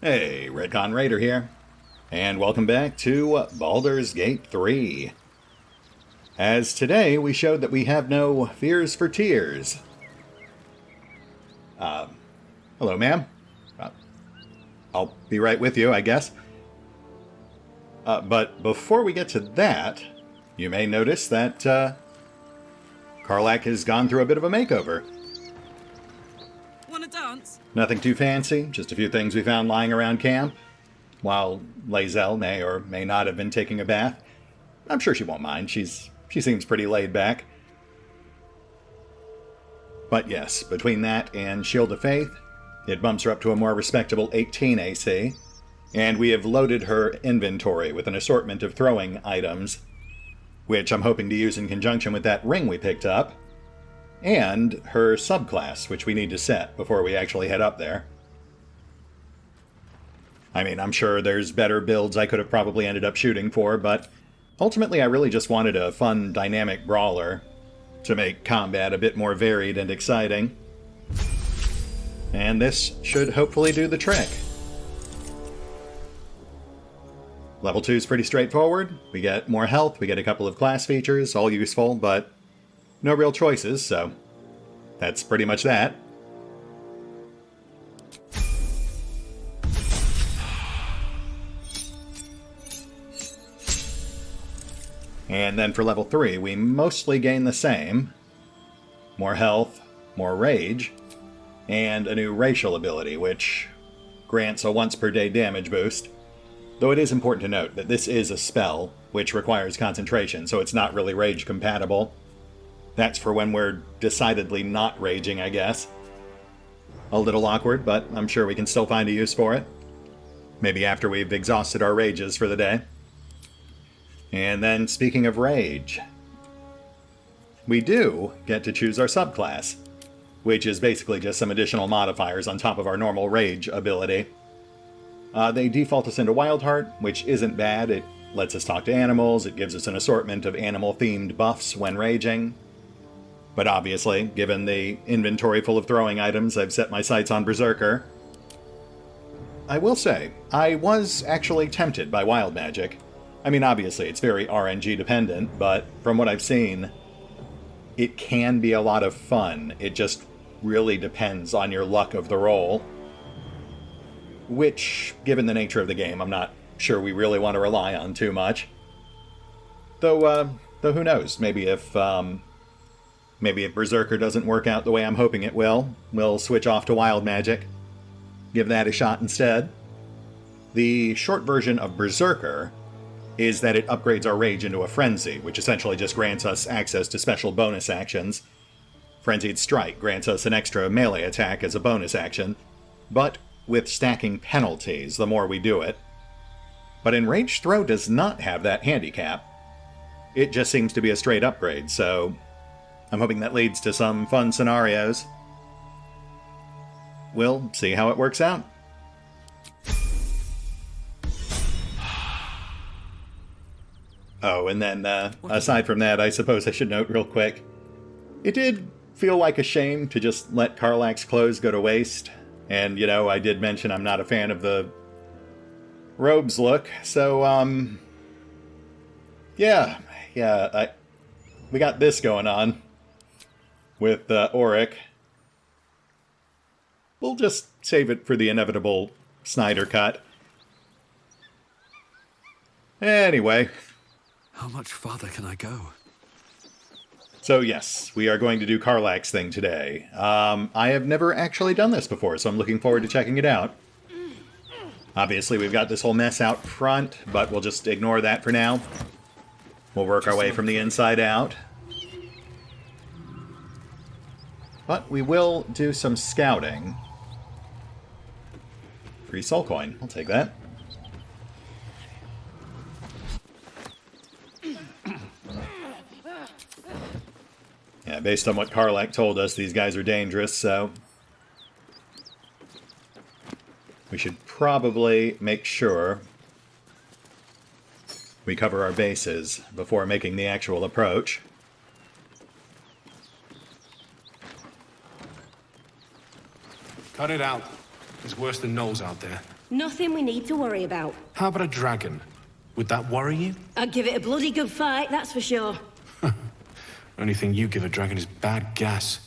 Hey, RetconRaider here, and welcome back to Baldur's Gate 3. As today we showed that we have no fears for Tyrs. Hello, ma'am. I'll be right with you, I guess. But before we get to that, you may notice that Karlach has gone through a bit of a makeover. Wanna dance? Nothing too fancy, just a few things we found lying around camp, while Lae'zel may or may not have been taking a bath. I'm sure she won't mind, she seems pretty laid back. But yes, between that and Shield of Faith, it bumps her up to a more respectable 18 AC, and we have loaded her inventory with an assortment of throwing items, which I'm hoping to use in conjunction with that ring we picked up, and her subclass, which we need to set before we actually head up there. I mean, I'm sure there's better builds I could have probably ended up shooting for, but ultimately I really just wanted a fun, dynamic brawler to make combat a bit more varied and exciting. And this should hopefully do the trick. Level 2 is pretty straightforward. We get more health, we get a couple of class features, all useful, but no real choices, so that's pretty much that. And then for level 3, we mostly gain the same. More health, more rage, and a new racial ability, which grants a once per day damage boost. Though it is important to note that this is a spell, which requires concentration, so it's not really rage compatible. That's for when we're decidedly not raging, I guess. A little awkward, but I'm sure we can still find a use for it. Maybe after we've exhausted our rages for the day. And then, speaking of rage, we do get to choose our subclass, which is basically just some additional modifiers on top of our normal rage ability. They default us into Wildheart, which isn't bad. It lets us talk to animals, it gives us an assortment of animal-themed buffs when raging. But obviously, given the inventory full of throwing items, I've set my sights on Berserker. I will say, I was actually tempted by Wild Magic. I mean, obviously, it's very RNG dependent, but from what I've seen, it can be a lot of fun. It just really depends on your luck of the roll. Which, given the nature of the game, I'm not sure we really want to rely on too much. Though who knows? Maybe if Berserker doesn't work out the way I'm hoping it will, we'll switch off to Wild Magic. Give that a shot instead. The short version of Berserker is that it upgrades our rage into a frenzy, which essentially just grants us access to special bonus actions. Frenzied Strike grants us an extra melee attack as a bonus action, but with stacking penalties the more we do it. But Enraged Throw does not have that handicap. It just seems to be a straight upgrade, so I'm hoping that leads to some fun scenarios. We'll see how it works out. Oh, and then, aside from that, I suppose I should note real quick, it did feel like a shame to just let Karlach's clothes go to waste. And, you know, I did mention I'm not a fan of the robes look, so, we got this going on with Auric. We'll just save it for the inevitable Snyder cut. Anyway. How much farther can I go? So yes, we are going to do Karlach's thing today. I have never actually done this before, so I'm looking forward to checking it out. Obviously, we've got this whole mess out front, but we'll just ignore that for now. We'll work our way from the inside out. But we will do some scouting. Free soul coin. I'll take that. Yeah, based on what Karlach told us, these guys are dangerous, so we should probably make sure we cover our bases before making the actual approach. Cut it out. It's worse than Knowles out there. Nothing we need to worry about. How about a dragon? Would that worry you? I'd give it a bloody good fight, that's for sure. Only thing you give a dragon is bad gas.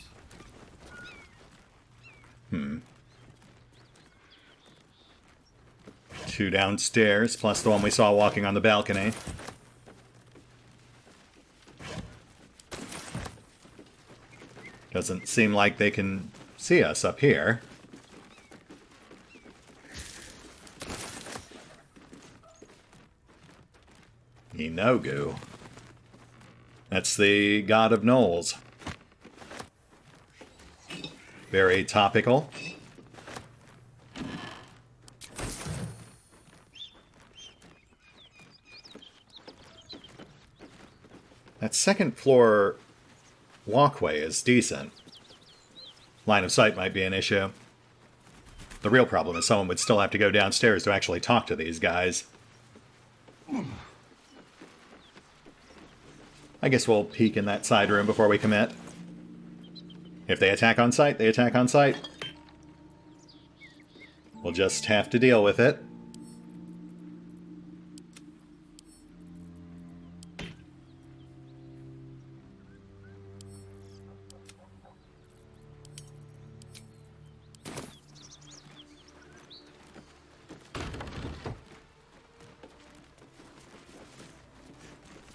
Two downstairs, plus the one we saw walking on the balcony. Doesn't seem like they can see us up here. Inogu. That's the god of gnolls. Very topical. That second floor walkway is decent. Line of sight might be an issue. The real problem is someone would still have to go downstairs to actually talk to these guys. I guess we'll peek in that side room before we commit. If they attack on sight, they attack on sight. We'll just have to deal with it.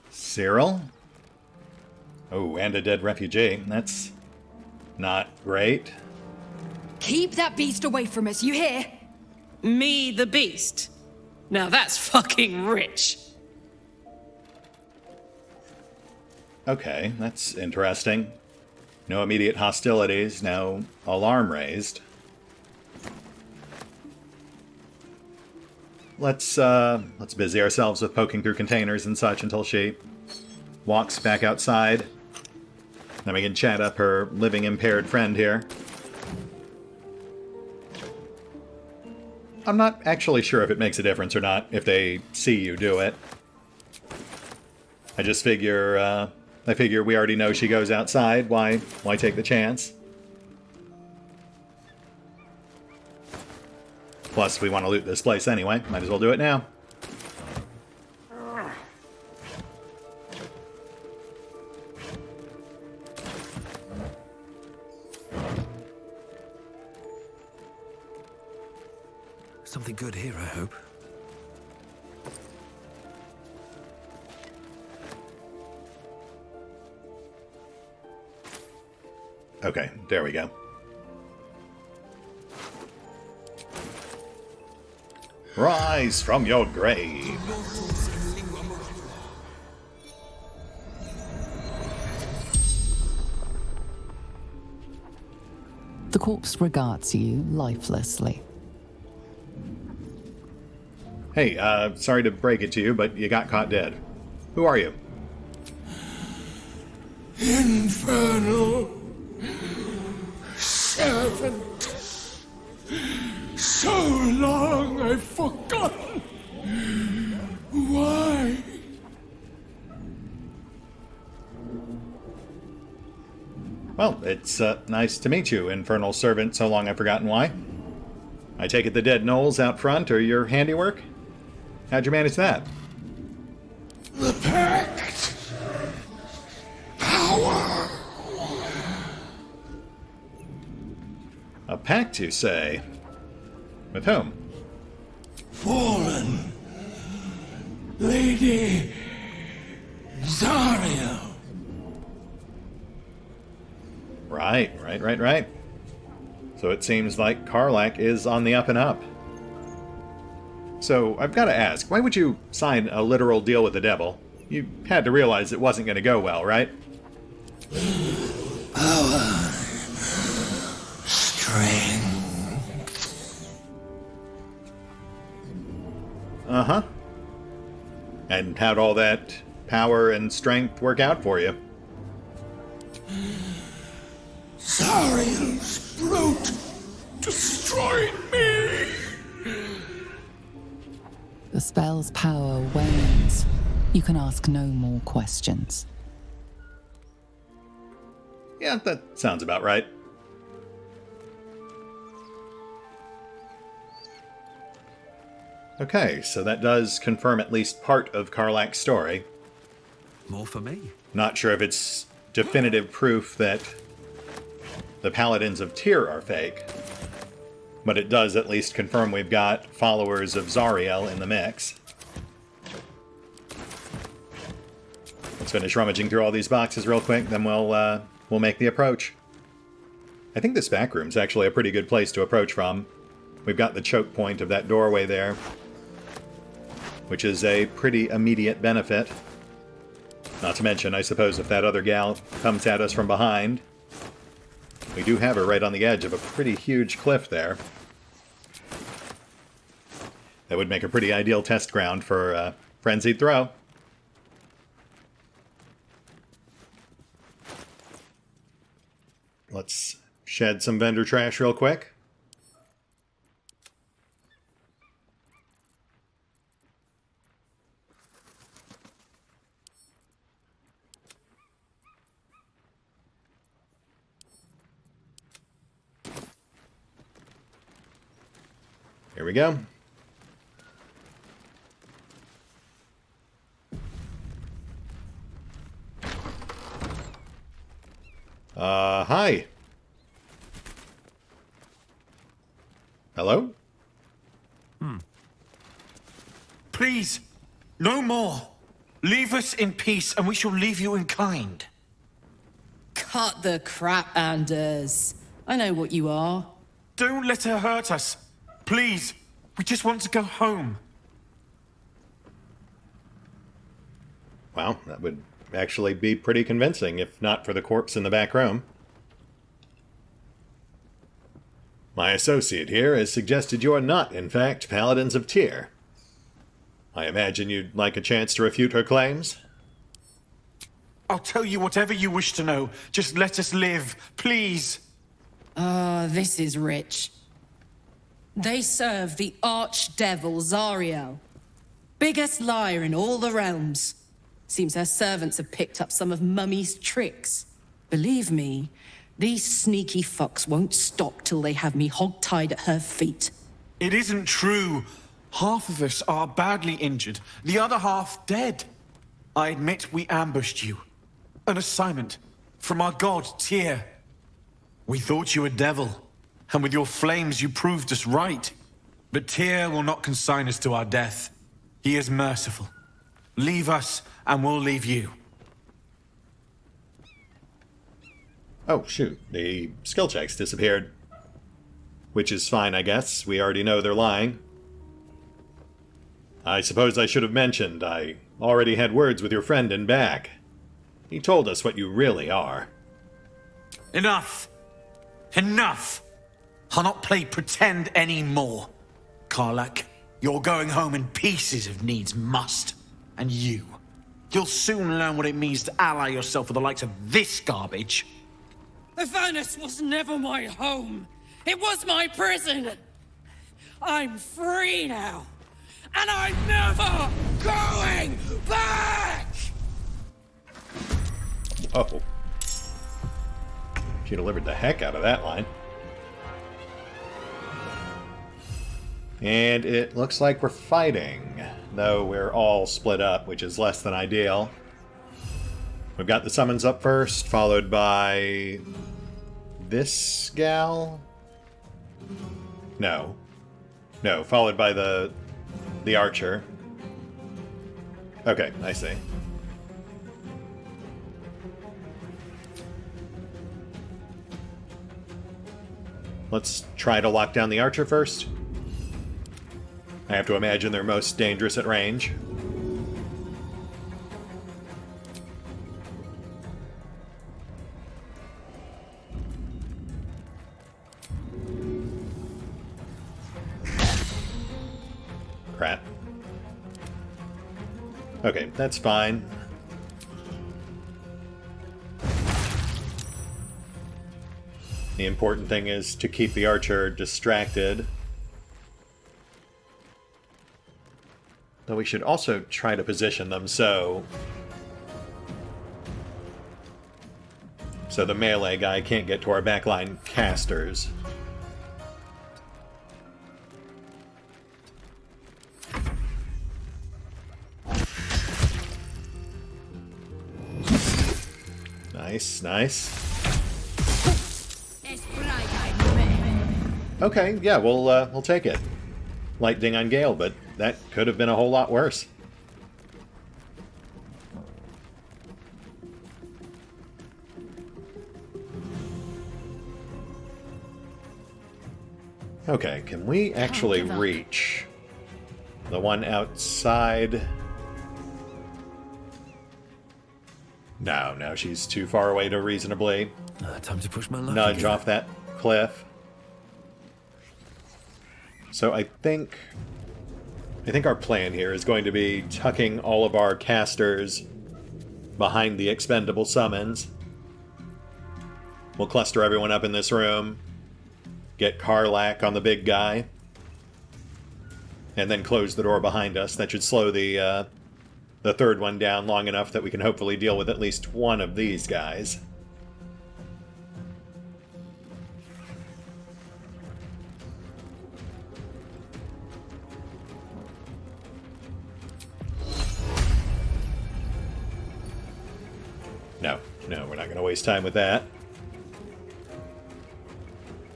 Cyril? Oh, and a dead refugee. That's not great. Keep that beast away from us, you hear? Me, the beast. Now that's fucking rich. Okay, that's interesting. No immediate hostilities, no alarm raised. Let's busy ourselves with poking through containers and such until she walks back outside. Then we can chat up her living impaired friend here. I'm not actually sure if it makes a difference or not if they see you do it. I just figure, we already know she goes outside. Why take the chance? Plus, we want to loot this place anyway. Might as well do it now. Something good here, I hope. Okay, there we go. Rise from your grave. The corpse regards you lifelessly. Hey, sorry to break it to you, but you got caught dead. Who are you? Infernal servant. So long I've forgotten. Why? Well, it's nice to meet you, infernal servant, so long I've forgotten why. I take it the dead gnolls out front are your handiwork? How'd you manage that? The pact. Power. A pact, you say? With whom? Fallen. Lady Zariel. Right. So it seems like Karlach is on the up and up. So, I've got to ask, why would you sign a literal deal with the devil? You had to realize it wasn't going to go well, right? Power. Strength. Uh-huh. And how'd all that power and strength work out for you? Zariel's brute destroyed me. The spell's power wanes. You can ask no more questions. Yeah, that sounds about right. Okay, so that does confirm at least part of Karlach's story. More for me. Not sure if it's definitive proof that the Paladins of Tyr are fake, but it does at least confirm we've got followers of Zariel in the mix. Let's finish rummaging through all these boxes real quick, then we'll make the approach. I think this back room's actually a pretty good place to approach from. We've got the choke point of that doorway there, which is a pretty immediate benefit. Not to mention, I suppose, if that other gal comes at us from behind, we do have her right on the edge of a pretty huge cliff there. That would make a pretty ideal test ground for a frenzied throw. Let's shed some vendor trash real quick. Here we go. Hi. Hello? Please, no more. Leave us in peace, and we shall leave you in kind. Cut the crap, Anders. I know what you are. Don't let her hurt us. Please, we just want to go home. Wow, that would actually be pretty convincing, if not for the corpse in the back room. My associate here has suggested you are not, in fact, Paladins of Tyr. I imagine you'd like a chance to refute her claims? I'll tell you whatever you wish to know. Just let us live, please. This is rich. They serve the archdevil Zariel. Biggest liar in all the realms. Seems her servants have picked up some of Mummy's tricks. Believe me, these sneaky fucks won't stop till they have me hog-tied at her feet. It isn't true. Half of us are badly injured, the other half dead. I admit we ambushed you. An assignment from our god, Tyr. We thought you a devil, and with your flames you proved us right. But Tyr will not consign us to our death. He is merciful. Leave us, and we'll leave you. Oh, shoot. The skill checks disappeared. Which is fine, I guess. We already know they're lying. I suppose I should have mentioned I already had words with your friend in back. He told us what you really are. Enough! Enough! I'll not play pretend anymore. Karlach, you're going home in pieces if needs must. And you'll soon learn what it means to ally yourself with the likes of this garbage. Valis was never my home. It was my prison. I'm free now. And I'm never going back! Oh. She delivered the heck out of that line. And it looks like we're fighting, though we're all split up, which is less than ideal. We've got the summons up first, followed by this gal? No, followed by the archer. Okay, I see. Let's try to lock down the archer first. I have to imagine they're most dangerous at range. Crap. Okay, that's fine. The important thing is to keep the archer distracted. Though we should also try to position them so the melee guy can't get to our backline casters. Nice, nice. Okay, yeah, we'll take it. Light ding on Gale, but that could have been a whole lot worse. Okay, can we actually reach the one outside? No, she's too far away to reasonably Time to push my luck nudge again. off that cliff. So I think our plan here is going to be tucking all of our casters behind the expendable summons. We'll cluster everyone up in this room, get Karlach on the big guy, and then close the door behind us. That should slow the third one down long enough that we can hopefully deal with at least one of these guys. No, we're not going to waste time with that.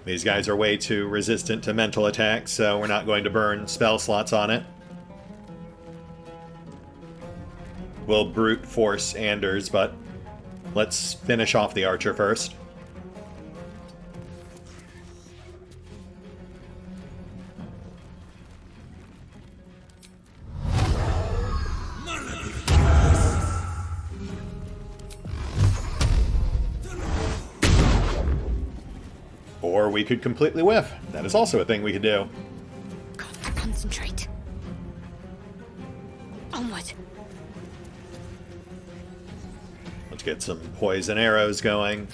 These guys are way too resistant to mental attacks, so we're not going to burn spell slots on it. We'll brute force Anders, but let's finish off the archer first. Or we could completely whiff. That is also a thing we could do. Concentrate. Onward. Let's get some poison arrows going.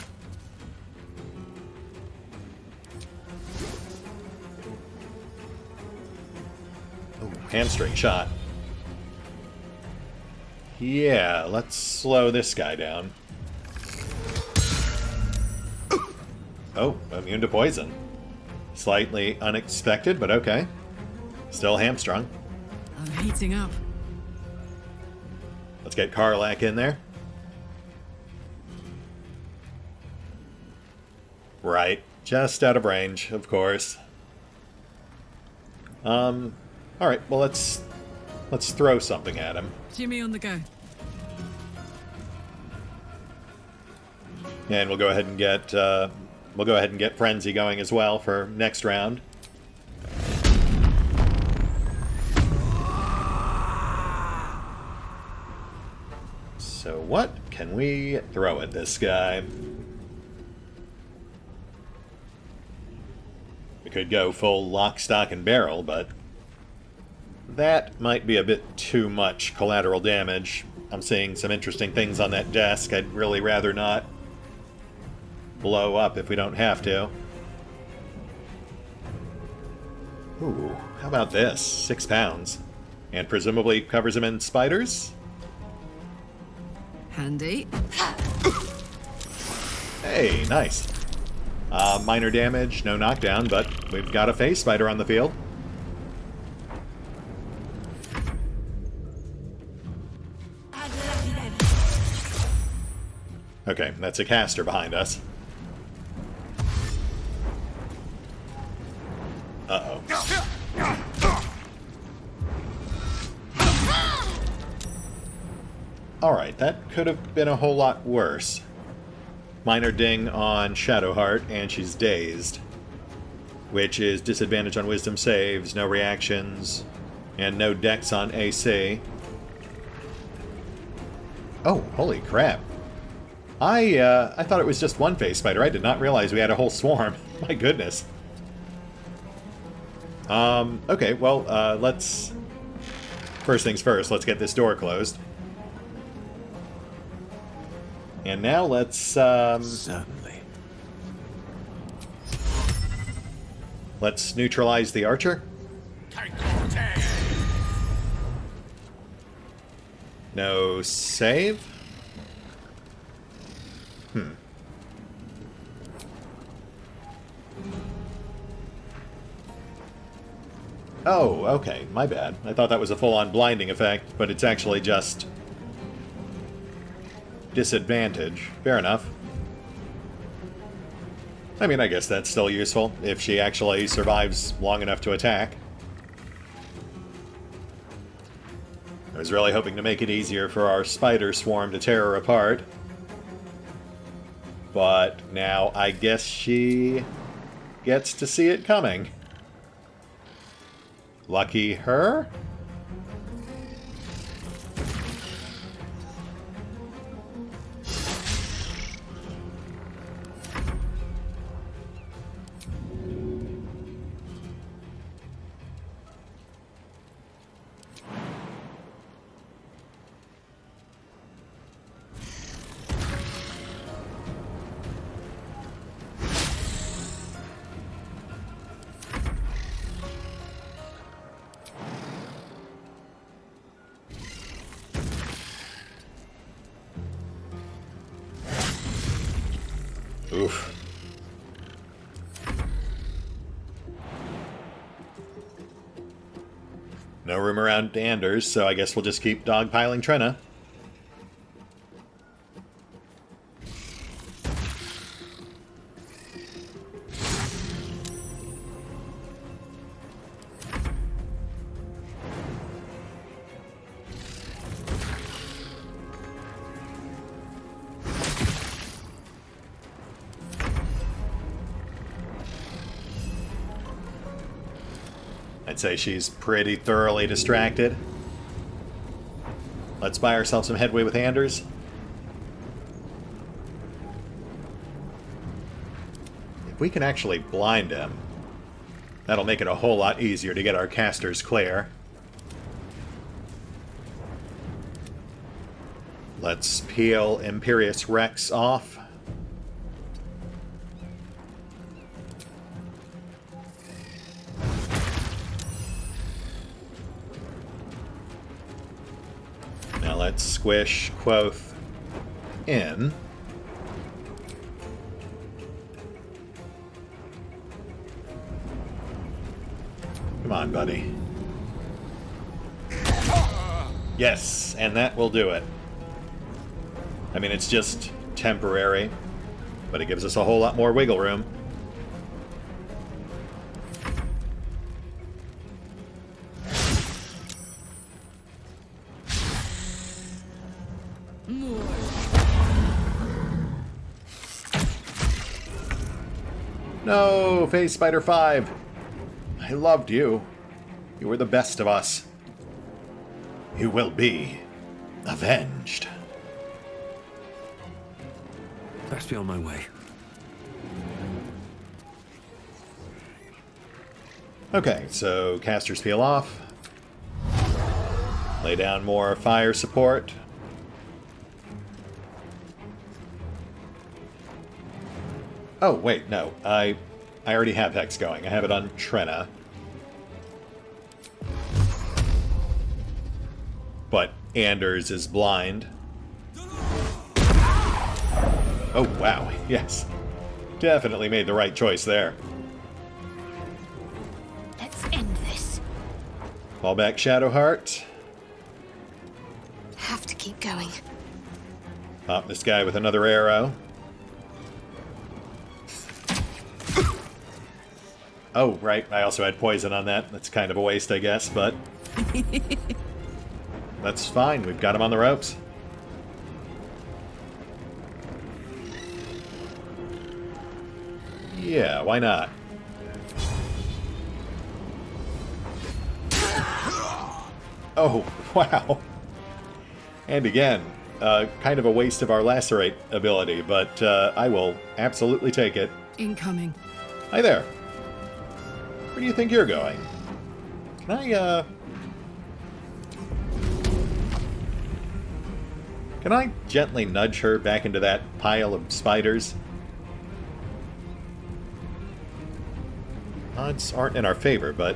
Ooh, hamstring shot. Yeah, let's slow this guy down. Oh, immune to poison. Slightly unexpected, but okay. Still hamstrung. I'm heating up. Let's get Karlach in there. Right. Just out of range, of course. Alright, well let's throw something at him. Jimmy on the go. And we'll go ahead and get Frenzy going as well for next round. So what can we throw at this guy? We could go full lock, stock, and barrel, but that might be a bit too much collateral damage. I'm seeing some interesting things on that desk. I'd really rather not blow up if we don't have to. Ooh, how about this? 6 pounds. And presumably covers him in spiders? Handy. Hey, nice. Minor damage, no knockdown, but we've got a phase spider on the field. Okay, that's a caster behind us. Uh-oh. Alright, that could have been a whole lot worse. Minor ding on Shadowheart, and she's dazed. Which is disadvantage on wisdom saves, no reactions, and no dex on AC. Oh, holy crap. I thought it was just one phase spider. I did not realize we had a whole swarm. My goodness. Okay, well, let's... First things first, let's get this door closed. And now let's, Certainly. let's neutralize the archer. No save? Oh, okay, my bad. I thought that was a full-on blinding effect, but it's actually just disadvantage. Fair enough. I mean, I guess that's still useful if she actually survives long enough to attack. I was really hoping to make it easier for our spider swarm to tear her apart. But now I guess she gets to see it coming. Lucky her? Oof. No room around Anders, so I guess we'll just keep dogpiling Trina. I'd say she's pretty thoroughly distracted. Let's buy ourselves some headway with Anders. If we can actually blind him, that'll make it a whole lot easier to get our casters clear. Let's peel Imperious Rex off. Let's squish Quoth in. Come on, buddy. Yes, and that will do it. I mean, it's just temporary, but it gives us a whole lot more wiggle room. No, Phase Spider 5. I loved you. You were the best of us. You will be avenged. Best be on my way. Okay, so casters peel off. Lay down more fire support. Oh, wait, no. I already have Hex going. I have it on Trina. But Anders is blind. Oh, wow. Yes. Definitely made the right choice there. Let's end this. Fall back Shadowheart. Have to keep going. Pop this guy with another arrow. Oh, right. I also had poison on that. That's kind of a waste, I guess, but... that's fine. We've got him on the ropes. Yeah, why not? Oh, wow. And again, kind of a waste of our Lacerate ability, but I will absolutely take it. Incoming. Hi there. Where do you think you're going? Can I gently nudge her back into that pile of spiders? Odds aren't in our favor, but...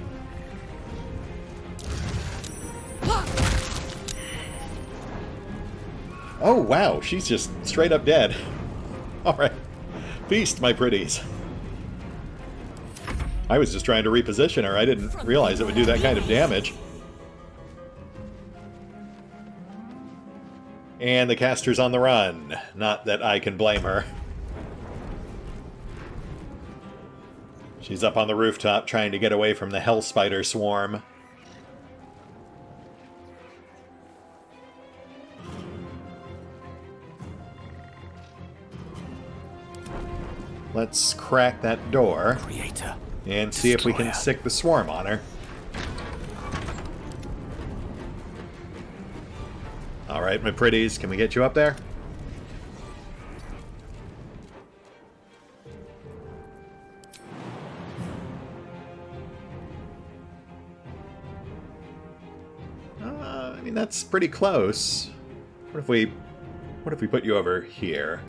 oh, wow, she's just straight up dead. Alright. Feast, my pretties. I was just trying to reposition her. I didn't realize it would do that kind of damage. And the caster's on the run. Not that I can blame her. She's up on the rooftop trying to get away from the hell spider swarm. Let's crack that door Creator. and see if we can Destroyer. sick the swarm on her. Alright, my pretties, can we get you up there? I mean, that's pretty close. What if we put you over here?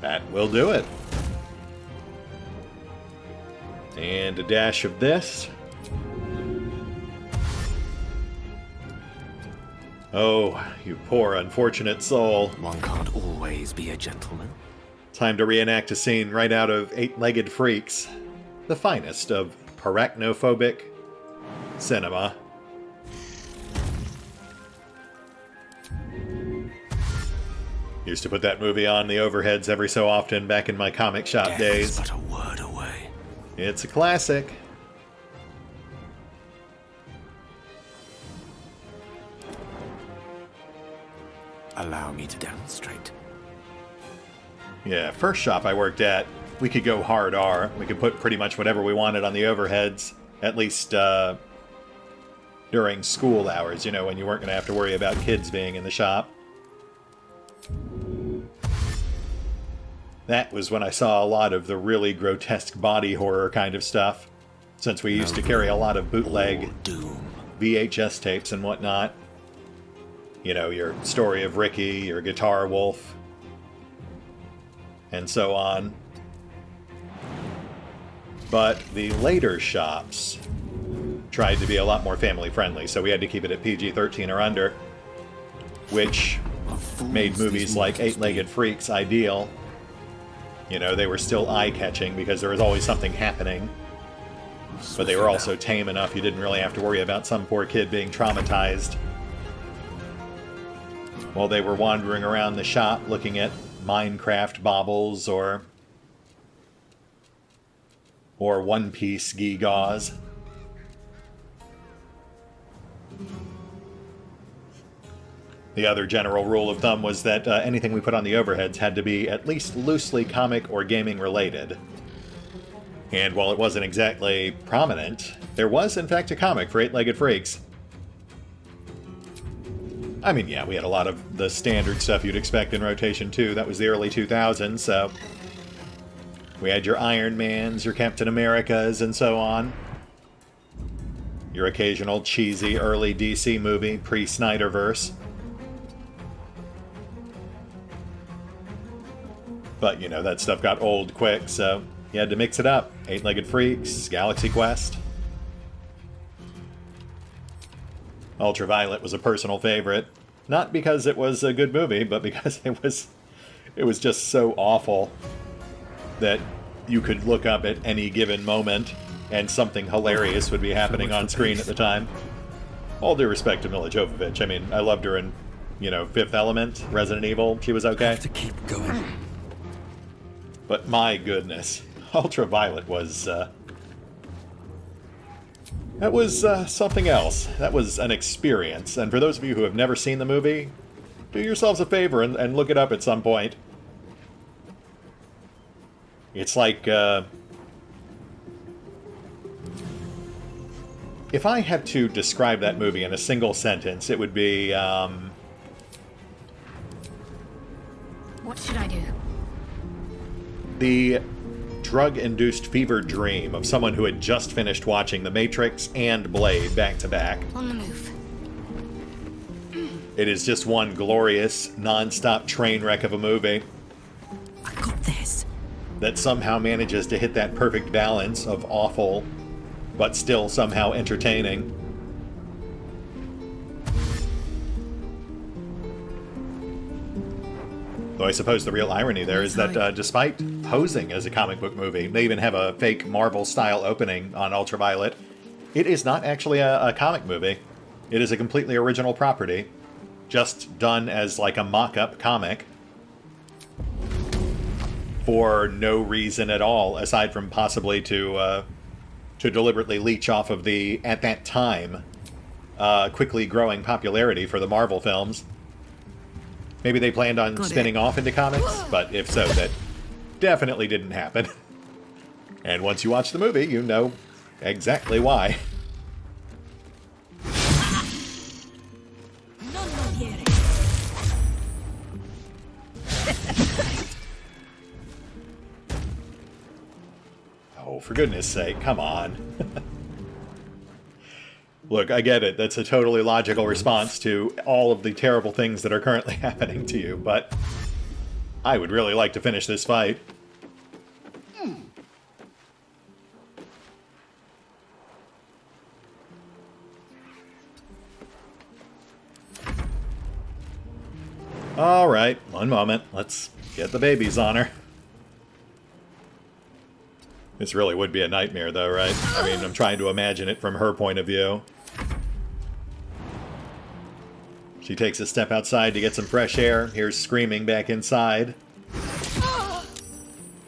That will do it. And a dash of this. Oh, you poor unfortunate soul. One can't always be a gentleman. Time to reenact a scene right out of Eight-Legged Freaks. The finest of arachnophobic cinema. Used to put that movie on the overheads every so often back in my comic shop Death days. is but a word away. It's a classic. Allow me to demonstrate. Yeah, first shop I worked at, we could go hard R. We could put pretty much whatever we wanted on the overheads, at least during school hours, you know, when you weren't going to have to worry about kids being in the shop. That was when I saw a lot of the really grotesque body horror kind of stuff, since we used to carry a lot of bootleg Doom. VHS tapes and whatnot. You know, your Story of Ricky, your Guitar Wolf, and so on. But the later shops tried to be a lot more family friendly, so we had to keep it at PG-13 or under, which made movies like Eight-Legged Freaks ideal. You know, they were still eye-catching because there was always something happening, but they were also tame enough you didn't really have to worry about some poor kid being traumatized while they were wandering around the shop looking at Minecraft baubles or One Piece gewgaws. The other general rule of thumb was that anything we put on the overheads had to be at least loosely comic or gaming related. And while it wasn't exactly prominent, there was in fact a comic for Eight-Legged Freaks. I mean, yeah, we had a lot of the standard stuff you'd expect in rotation too. That was the early 2000s, so we had your Iron Mans, your Captain Americas, and so on. Your occasional cheesy early DC movie, pre-Snyderverse. But, you know, that stuff got old quick, so you had to mix it up. Eight-Legged Freaks, Galaxy Quest. Ultraviolet was a personal favorite. Not because it was a good movie, but because it was just so awful that you could look up at any given moment and something hilarious would be happening on screen at the time. All due respect to Mila Jovovich. I mean, I loved her in, you know, Fifth Element, Resident Evil. She was okay. Have to keep going. But my goodness, Ultraviolet was, that was something else. That was an experience. And for those of you who have never seen the movie, do yourselves a favor and look it up at some point. It's like, if I had to describe that movie in a single sentence, it would be, What should I do? the drug-induced fever dream of someone who had just finished watching The Matrix and Blade back-to-back. On the move. It is just one glorious, non-stop train wreck of a movie I got this. that somehow manages to hit that perfect balance of awful, but still somehow entertaining. Though I suppose the real irony there is that despite posing as a comic book movie, they even have a fake Marvel-style opening on Ultraviolet, it is not actually a comic movie. It is a completely original property, just done as like a mock-up comic for no reason at all, aside from possibly to deliberately leech off of the, at that time, quickly growing popularity for the Marvel films. Maybe they planned on spinning off into comics, but if so, that definitely didn't happen. And once you watch the movie, you know exactly why. Oh, for goodness sake, come on. Look, I get it. That's a totally logical response to all of the terrible things that are currently happening to you, but I would really like to finish this fight. Alright, one moment. Let's get the babies on her. This really would be a nightmare, though, right? I mean, I'm trying to imagine it from her point of view. She takes a step outside to get some fresh air. Here's screaming back inside.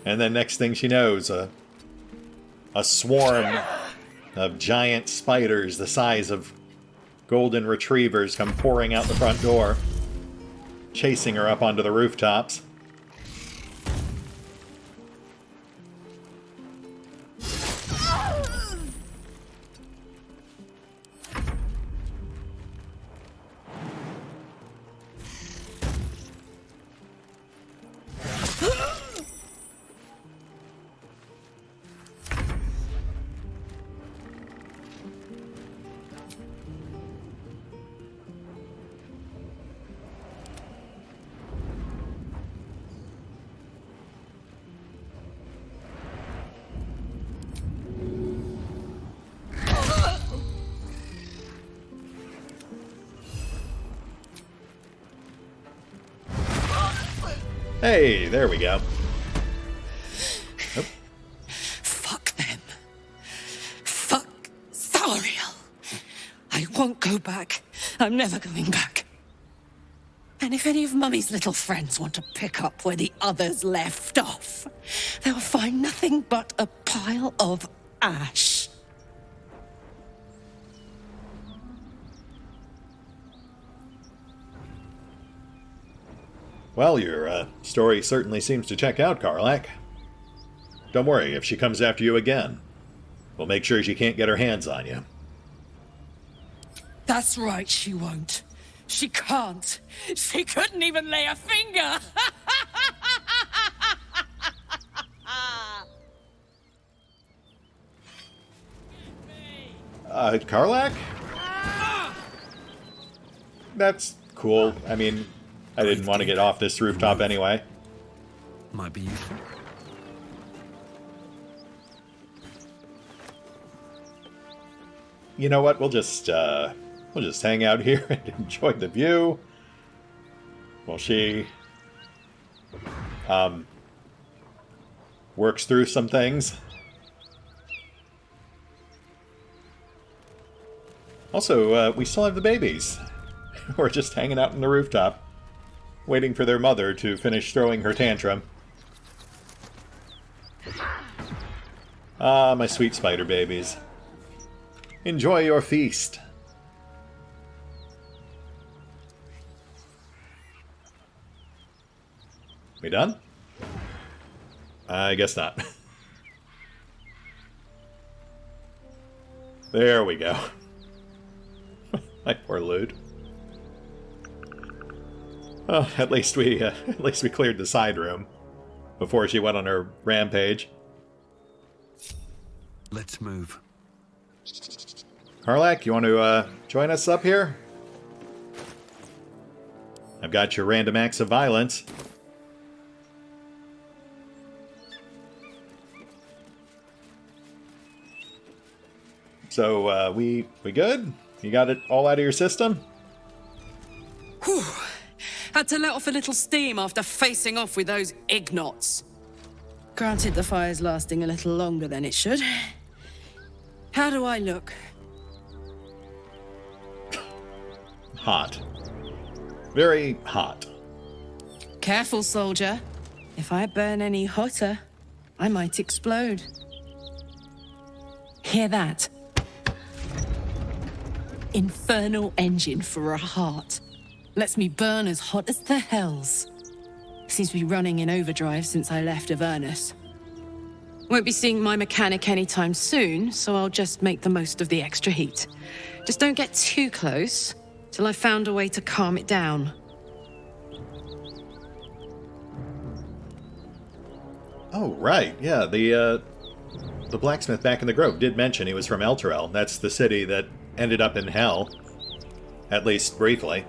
And then next thing she knows, a swarm of giant spiders the size of golden retrievers come pouring out the front door, chasing her up onto the rooftops. Hey, there we go. Oh. Fuck them. Fuck Zariel. I won't go back. I'm never going back. And if any of Mummy's little friends want to pick up where the others left off, they'll find nothing but a pile of ash. Well, your story certainly seems to check out, Karlach. Don't worry, if she comes after you again, we'll make sure she can't get her hands on you. That's right, she won't. She can't. She couldn't even lay a finger. Karlach? That's cool. I mean, I didn't want to get off this rooftop anyway. Might be useful. You know what? We'll just hang out here and enjoy the view. While she works through some things. Also, we still have the babies. We're just hanging out on the rooftop, waiting for their mother to finish throwing her tantrum. Ah, my sweet spider babies. Enjoy your feast. We done? I guess not. There we go. My poor Lude. Oh, at least we cleared the side room before she went on her rampage. Let's move. Karlach, you want to join us up here? I've got your random acts of violence. So, we good? You got it all out of your system? Whew. Had to let off a little steam after facing off with those ignots. Granted, the fire's lasting a little longer than it should. How do I look? hot. Very hot. Careful, soldier. If I burn any hotter, I might explode. Hear that? Infernal engine for a heart. Lets me burn as hot as the hells. Seems to be running in overdrive since I left Avernus. Won't be seeing my mechanic anytime soon, so I'll just make the most of the extra heat. Just don't get too close, till I've found a way to calm it down. Oh, right. Yeah, the blacksmith back in the grove did mention he was from Elturel. That's the city that ended up in hell. At least briefly.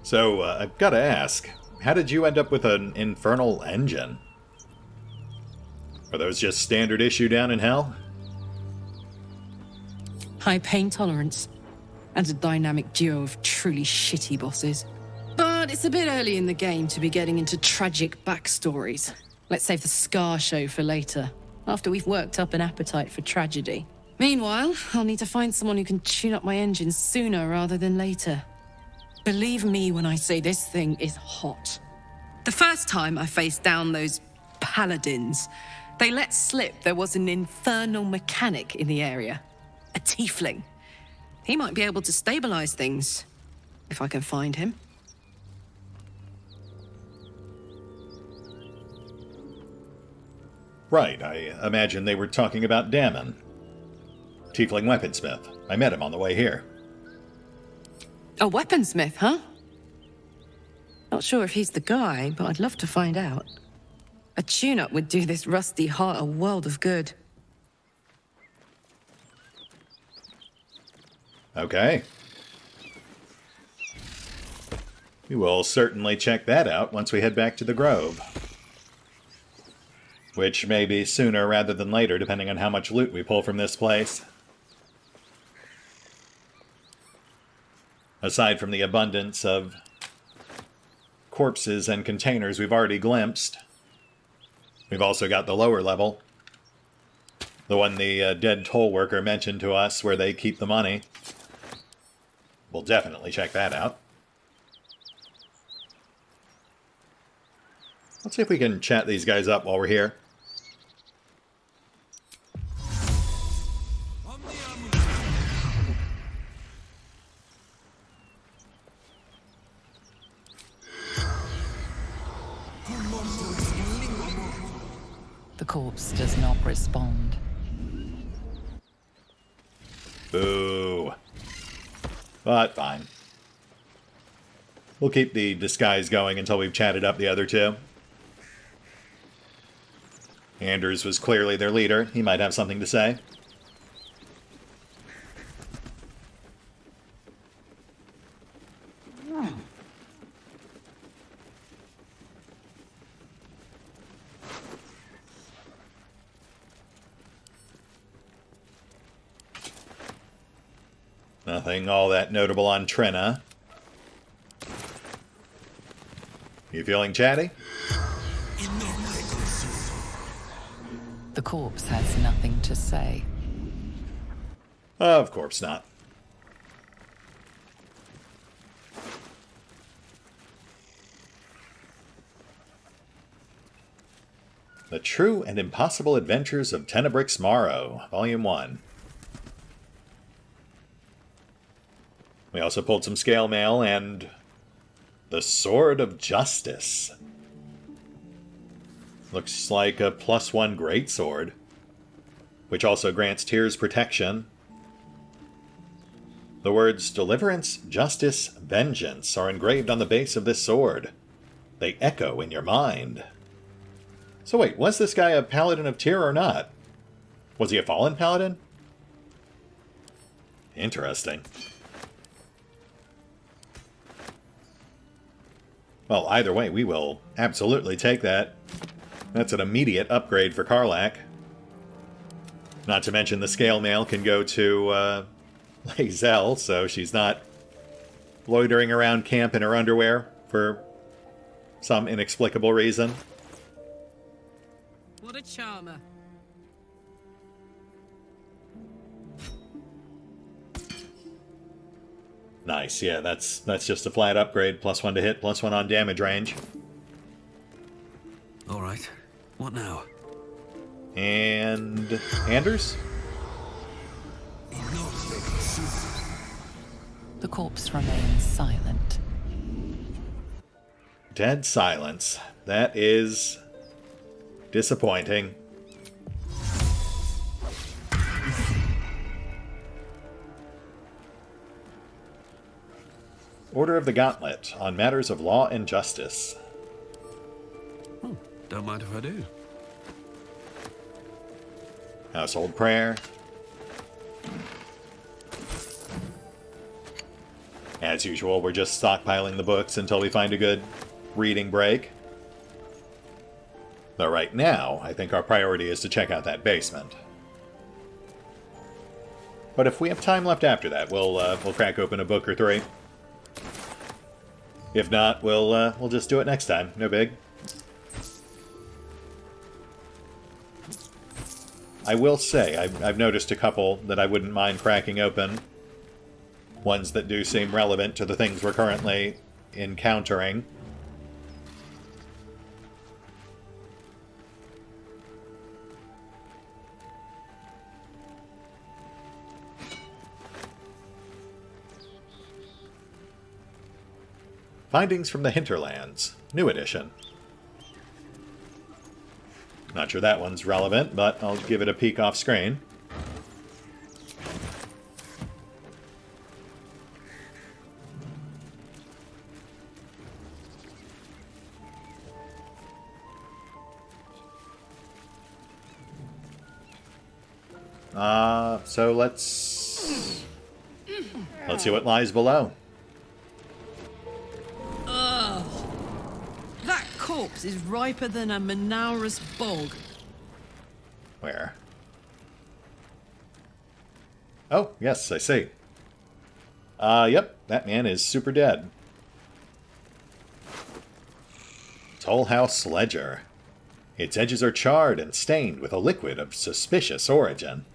So, I've got to ask, how did you end up with an infernal engine? Are those just standard issue down in hell? High pain tolerance, and a dynamic duo of truly shitty bosses. But it's a bit early in the game to be getting into tragic backstories. Let's save the Scar show for later, after we've worked up an appetite for tragedy. Meanwhile, I'll need to find someone who can tune up my engine sooner rather than later. Believe me when I say this thing is hot. The first time I faced down those paladins, they let slip there was an infernal mechanic in the area. A tiefling. He might be able to stabilize things, if I can find him. Right, I imagine they were talking about Damon. Tiefling weaponsmith. I met him on the way here. A weaponsmith, huh? Not sure if he's the guy, but I'd love to find out. A tune-up would do this rusty heart a world of good. Okay. We will certainly check that out once we head back to the Grove. Which may be sooner rather than later, depending on how much loot we pull from this place. Aside from the abundance of corpses and containers we've already glimpsed, we've also got the lower level. The one the dead toll worker mentioned to us, where they keep the money. We'll definitely check that out. Let's see if we can chat these guys up while we're here. The corpse does not respond. Boo. But fine. We'll keep the disguise going until we've chatted up the other two. Anders was clearly their leader. He might have something to say. Nothing all that notable on Trina. You feeling chatty? The corpse has nothing to say. Of course not. The True and Impossible Adventures of Tenebrix Morrow, Volume 1. We also pulled some scale mail and the Sword of Justice. Looks like a +1 greatsword, which also grants Tyrs protection. The words Deliverance, Justice, Vengeance are engraved on the base of this sword. They echo in your mind. So wait, was this guy a paladin of Tyr or not? Was he a fallen paladin? Interesting. Well, either way, we will absolutely take that. That's an immediate upgrade for Karlach. Not to mention the scale mail can go to Lae'zel, so she's not loitering around camp in her underwear for some inexplicable reason. What a charmer. Nice, yeah, that's just a flat upgrade. +1 to hit, +1 on damage range. Alright. What now? And... Anders? The corpse remains silent. Dead silence. That is... disappointing. Order of the Gauntlet, on matters of law and justice. Don't mind if I do. Household prayer. As usual, we're just stockpiling the books until we find a good reading break. Though right now, I think our priority is to check out that basement. But if we have time left after that, we'll crack open a book or three. If not, we'll just do it next time. No big. I will say, I've noticed a couple that I wouldn't mind cracking open. Ones that do seem relevant to the things we're currently encountering. Findings from the Hinterlands, new edition. Not sure that one's relevant, but I'll give it a peek off screen. So let's see what lies below. That corpse is riper than a Manaurus bog. Where? Oh, yes, I see. Yep, that man is super dead. Toll House Ledger. Its edges are charred and stained with a liquid of suspicious origin.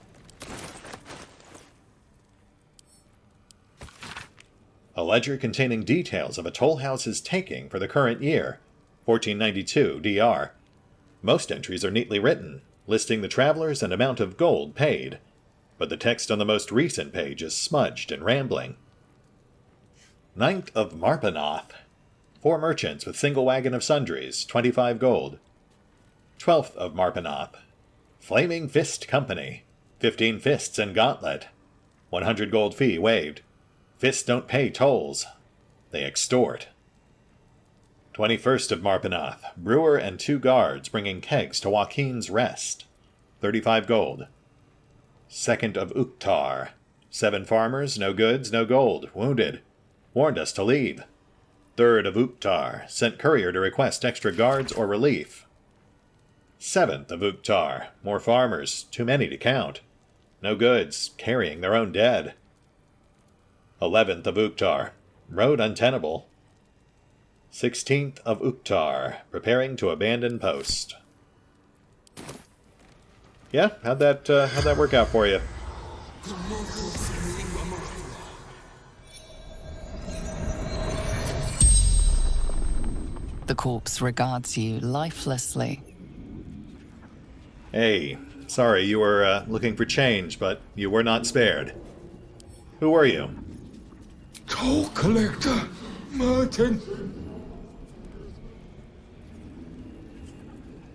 A ledger containing details of a toll house's taking for the current year, 1492 DR. Most entries are neatly written, listing the travelers and amount of gold paid, but the text on the most recent page is smudged and rambling. 9th of Marpanoth. 4 merchants with single wagon of sundries, 25 gold. 12th of Marpanoth. Flaming Fist Company, 15 fists and gauntlet. 100 gold fee waived. Fists don't pay tolls. They extort. 21st of Marpanoth. Brewer and 2 guards bringing kegs to Joaquin's Rest. 35 gold. 2nd of Uktar. 7 farmers, no goods, no gold, wounded. Warned us to leave. 3rd of Uktar. Sent courier to request extra guards or relief. 7th of Uktar. More farmers, too many to count. No goods, carrying their own dead. 11th of Uktar. Road untenable. 16th of Uktar. Preparing to abandon post. Yeah, how'd that work out for you? The corpse regards you lifelessly. Hey, sorry you were looking for change, but you were not spared. Who were you? Toll collector, Martin.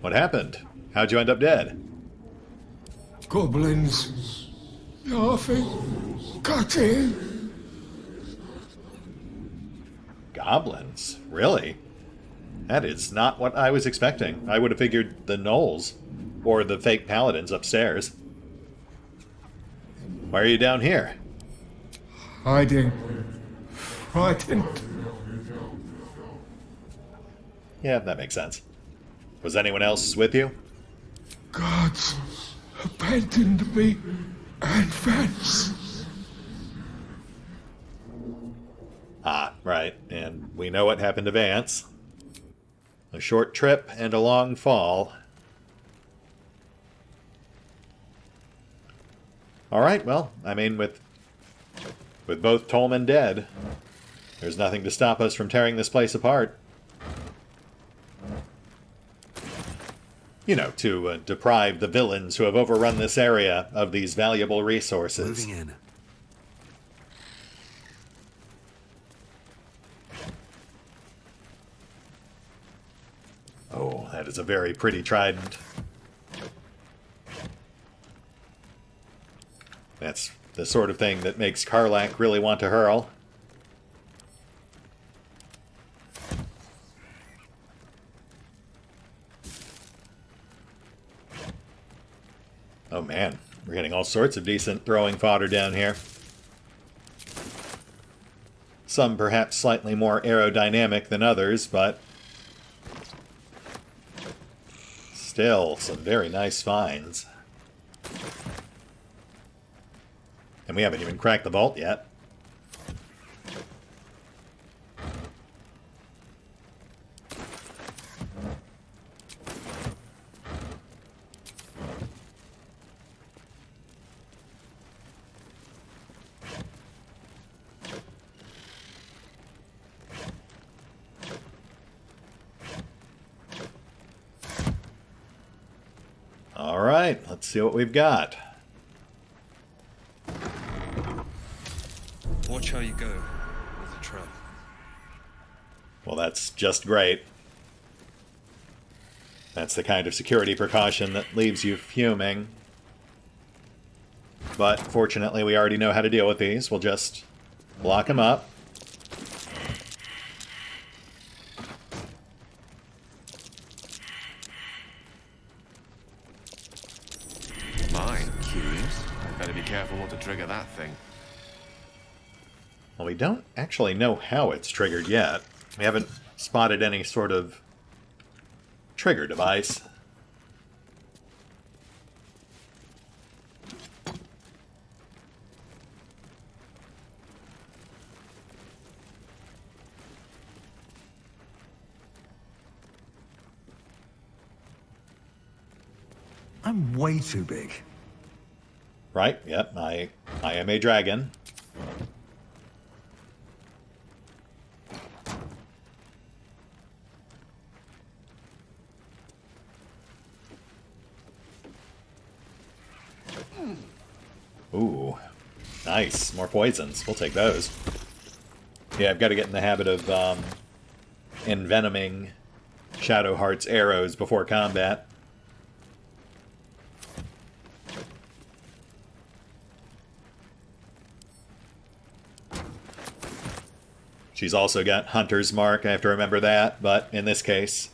What happened? How'd you end up dead? Goblins. Laughing. Cutting. Goblins? Really? That is not what I was expecting. I would have figured the gnolls. Or the fake paladins upstairs. Why are you down here? Hiding. Frightened. Yeah, that makes sense. Was anyone else with you? Gods abandoned me and Vance. Ah, right. And we know what happened to Vance. A short trip and a long fall. Alright, well, I mean, with With both Tolman dead, there's nothing to stop us from tearing this place apart. You know, to deprive the villains who have overrun this area of these valuable resources. Moving in. Oh, that is a very pretty trident. That's the sort of thing that makes Karlach really want to hurl. Oh man, we're getting all sorts of decent throwing fodder down here. Some perhaps slightly more aerodynamic than others, but still some very nice finds. And we haven't even cracked the vault yet. All right, let's see what we've got. Watch how you go with the trap. Well, that's just great. That's the kind of security precaution that leaves you fuming. But fortunately, we already know how to deal with these. We'll just block them up. Mine, curious. I'd better be careful not to trigger that thing. Well, we don't actually know how it's triggered yet. We haven't spotted any sort of trigger device. I'm way too big. Right, yep, I am a dragon. Ooh, nice. More poisons. We'll take those. Yeah, I've got to get in the habit of envenoming Shadowheart's arrows before combat. She's also got Hunter's Mark. I have to remember that, but in this case...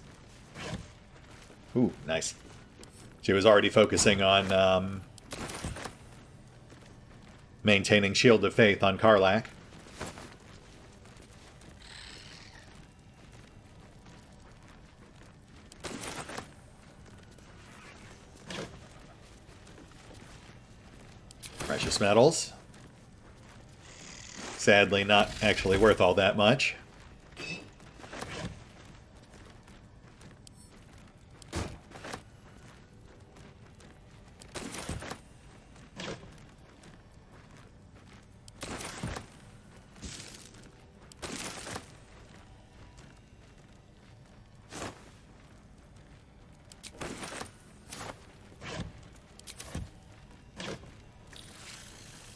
Ooh, nice. She was already focusing on maintaining Shield of Faith on Karlach. Precious metals. Sadly, not actually worth all that much.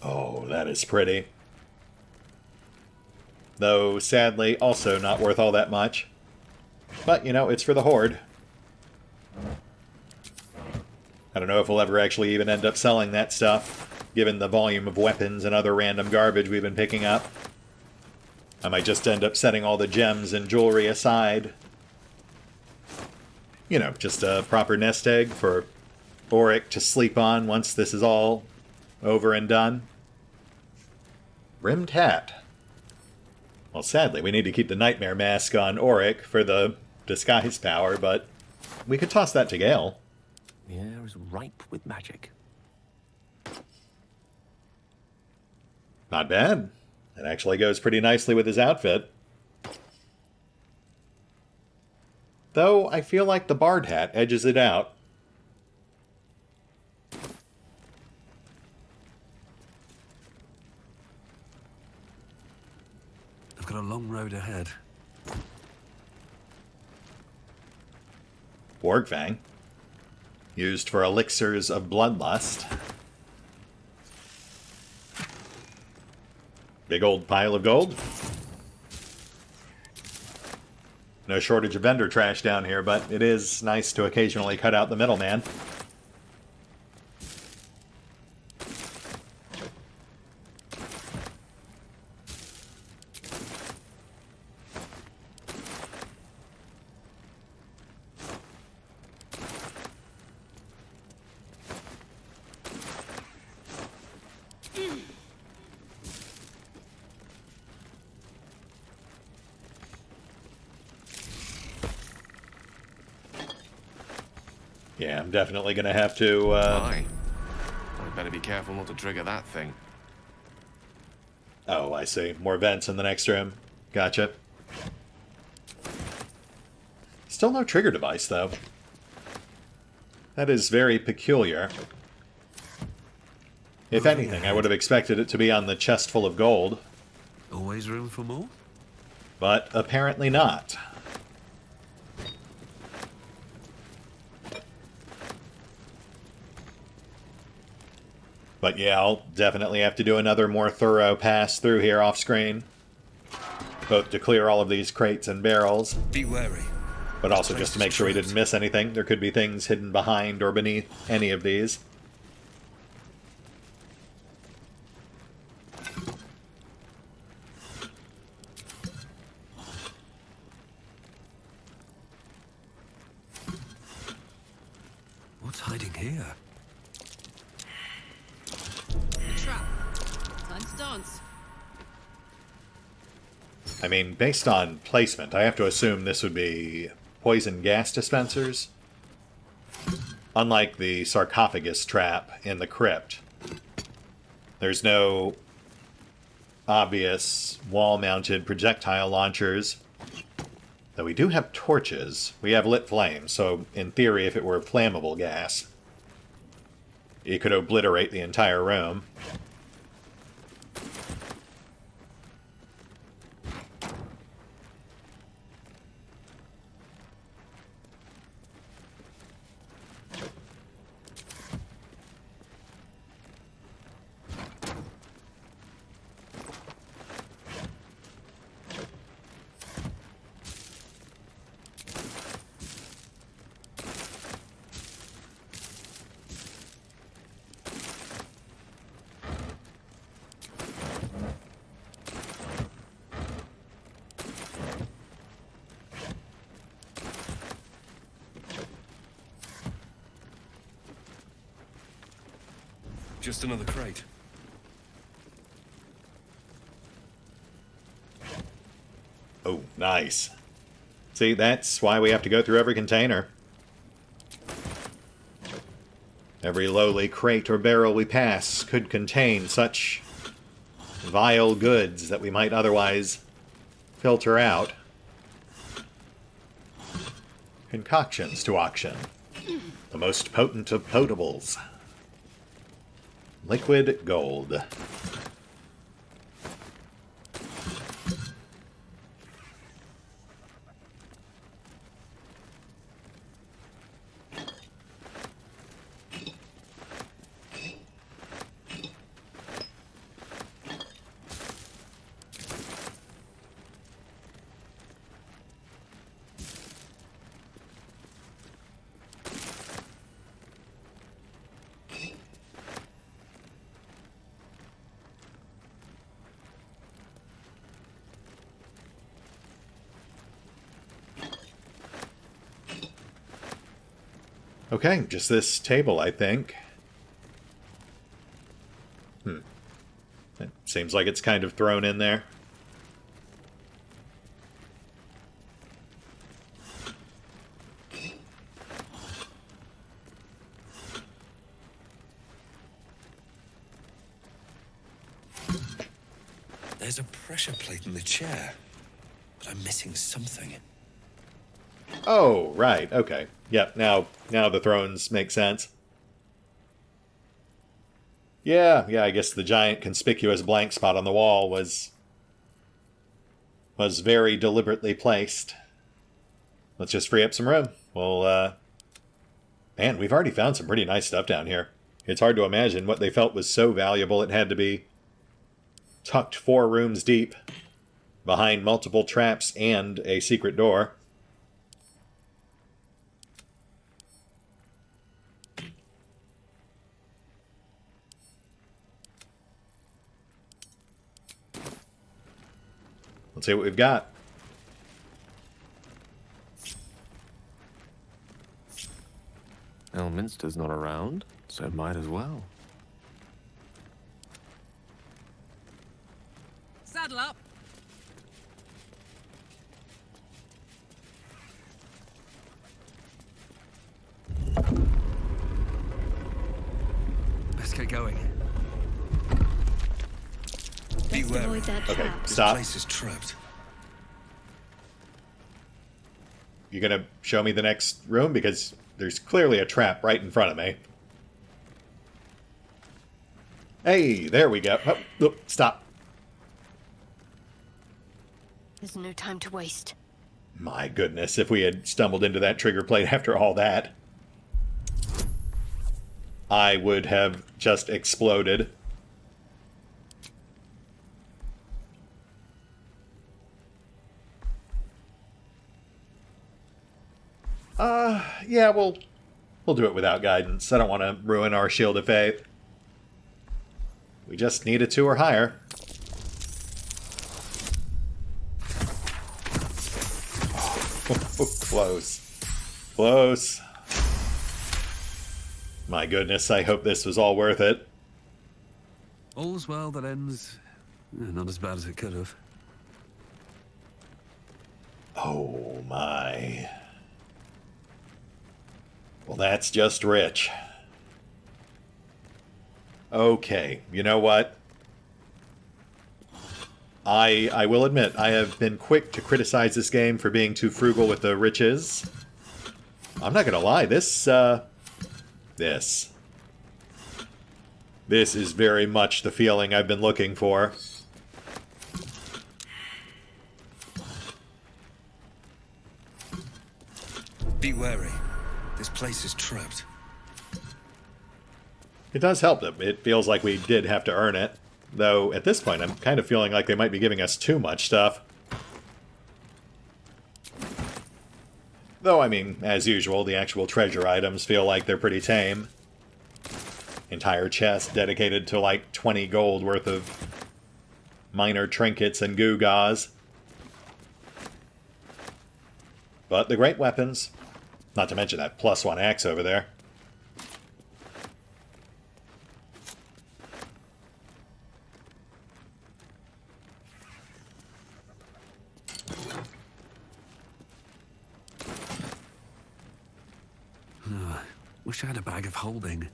Oh, that is pretty. Though, sadly, also not worth all that much. But, you know, it's for the Horde. I don't know if we'll ever actually even end up selling that stuff, given the volume of weapons and other random garbage we've been picking up. I might just end up setting all the gems and jewelry aside. You know, just a proper nest egg for Auric to sleep on once this is all over and done. Rimmed hat. Well, sadly, we need to keep the Nightmare Mask on Auric for the disguise power, but we could toss that to Gale. The air is ripe with magic. Not bad. It actually goes pretty nicely with his outfit. Though, I feel like the Bard hat edges it out. got a long road ahead. Borgfang. Used for elixirs of bloodlust. Big old pile of gold. No shortage of vendor trash down here, but it is nice to occasionally cut out the middleman. Yeah, I'm definitely going to have to... I'd better be careful not to trigger that thing. Oh, I see. More vents in the next room. Gotcha. Still no trigger device, though. That is very peculiar. If anything, I would have expected it to be on the chest full of gold. Always room for more? But apparently not. But yeah, I'll definitely have to do another more thorough pass through here off screen. Both to clear all of these crates and barrels. Be wary. But also just to make sure we didn't miss anything. There could be things hidden behind or beneath any of these. What's hiding here? Trap. Time to dance. I mean, based on placement, I have to assume this would be poison gas dispensers. Unlike the sarcophagus trap in the crypt, there's no obvious wall-mounted projectile launchers. Though we do have torches. We have lit flames, so in theory, if it were flammable gas, it could obliterate the entire room. Just another crate. Oh, nice. See, that's why we have to go through every container. Every lowly crate or barrel we pass could contain such vile goods that we might otherwise filter out. Concoctions to auction. The most potent of potables. Liquid gold. Okay, just this table, I think. It seems like it's kind of thrown in there. There's a pressure plate in the chair, but I'm missing something. Oh, right, okay. Yep, now the thrones make sense. Yeah, I guess the giant conspicuous blank spot on the wall was was very deliberately placed. Let's just free up some room. Well, man, we've already found some pretty nice stuff down here. It's hard to imagine what they felt was so valuable it had to be tucked 4 rooms deep, behind multiple traps and a secret door. Let's see what we've got. Elminster's not around, so might as well. Saddle up. Let's get going. Let's avoid that Okay, trap. stop. This place is trapped. You gonna show me the next room? Because there's clearly a trap right in front of me. Hey, there we go. Oh, oh, stop. There's no time to waste. My goodness, if we had stumbled into that trigger plate after all that, I would have just exploded. Yeah, we'll do it without guidance. I don't want to ruin our shield of faith. We just need a 2 or higher. Oh, close. Close. My goodness, I hope this was all worth it. All's well that ends not as bad as it could have. Oh my. Well, that's just rich. Okay, you know what? I will admit, I have been quick to criticize this game for being too frugal with the riches. I'm not gonna lie, this is very much the feeling I've been looking for. Be wary. This place is trapped. It does help that it feels like we did have to earn it. Though, at this point, I'm kind of feeling like they might be giving us too much stuff. Though, I mean, as usual, the actual treasure items feel like they're pretty tame. Entire chest dedicated to like 20 gold worth of minor trinkets and gewgaws. But the great weapons, not to mention that +1 axe over there. Wish I had a bag of holding.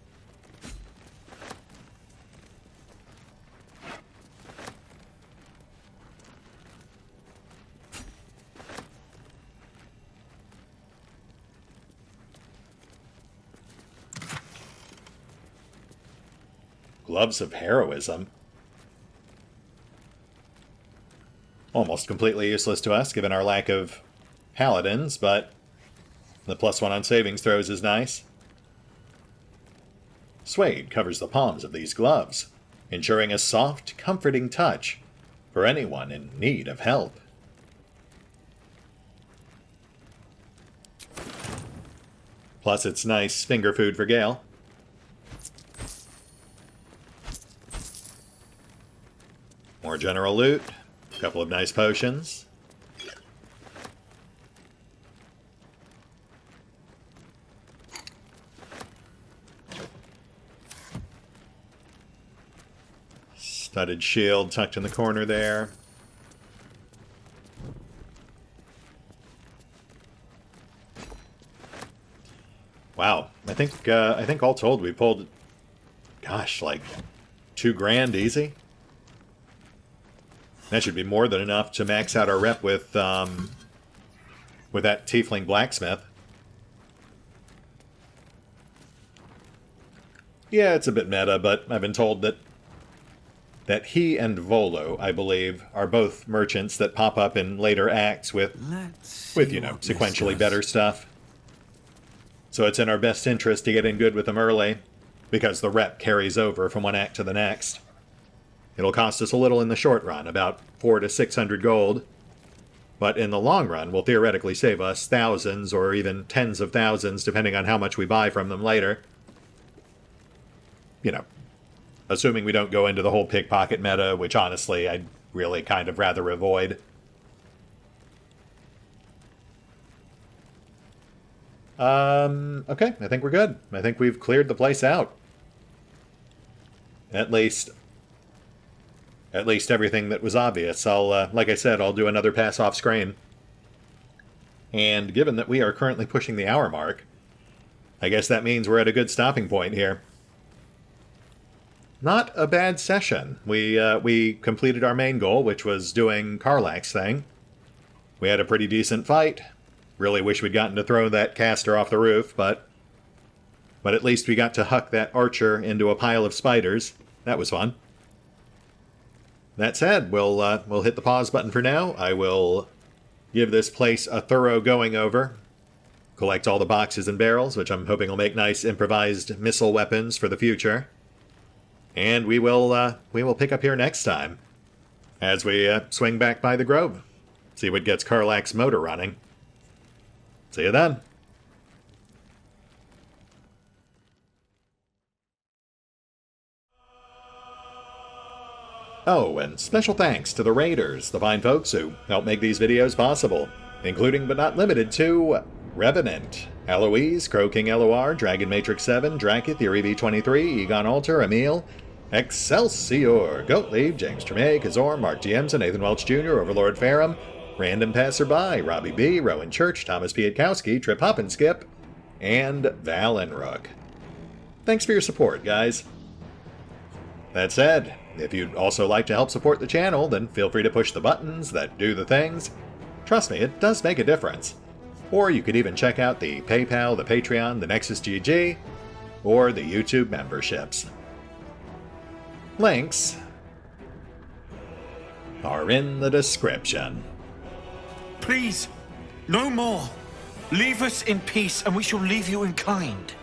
Gloves of heroism. Almost completely useless to us, given our lack of paladins, but the +1 on savings throws is nice. Suede covers the palms of these gloves, ensuring a soft, comforting touch for anyone in need of help. Plus, it's nice finger food for Gale. More general loot, a couple of nice potions. Studded shield tucked in the corner there. Wow, I think all told we pulled, gosh, like $2,000 easy. That should be more than enough to max out our rep with that tiefling blacksmith. Yeah, it's a bit meta, but I've been told that that he and Volo, I believe, are both merchants that pop up in later acts with you know, sequentially better stuff. So it's in our best interest to get in good with them early, because the rep carries over from one act to the next. It'll cost us a little in the short run, about 400 to 600 gold, but in the long run will theoretically save us thousands or even tens of thousands, depending on how much we buy from them later. You know, assuming we don't go into the whole pickpocket meta, which honestly I'd really kind of rather avoid. Okay, I think we're good. I think we've cleared the place out. At least everything that was obvious. Like I said, I'll do another pass off screen. And given that we are currently pushing the hour mark, I guess that means we're at a good stopping point here. Not a bad session. We completed our main goal, which was doing Karlach's thing. We had a pretty decent fight. Really wish we'd gotten to throw that caster off the roof, but at least we got to huck that archer into a pile of spiders. That was fun. That said, we'll hit the pause button for now. I will give this place a thorough going over. Collect all the boxes and barrels, which I'm hoping will make nice improvised missile weapons for the future. And we will pick up here next time, as we swing back by the grove. See what gets Karlach's motor running. See you then. Oh, and special thanks to the Raiders, the fine folks who help make these videos possible, including but not limited to Revenant, Alois, CrowkingLoR, Dragon Matrix 7, Drakiith, EV23, EgonAlter, Emile, Exsellsior, Gottlieb, James Trimmier, Kazorm, Mark Giemza, Nathan Welch Jr., OverlordPherom, RandomPassrby, RobbyB, Rowan Church, Tomasz Piątkowski, Triphoppenskip, and Valinrook. Thanks for your support, guys. That said, if you'd also like to help support the channel, then feel free to push the buttons that do the things. Trust me, it does make a difference. Or you could even check out the PayPal, the Patreon, the Nexus GG, or the YouTube memberships. Links are in the description. Please, no more. Leave us in peace, and we shall leave you in kind.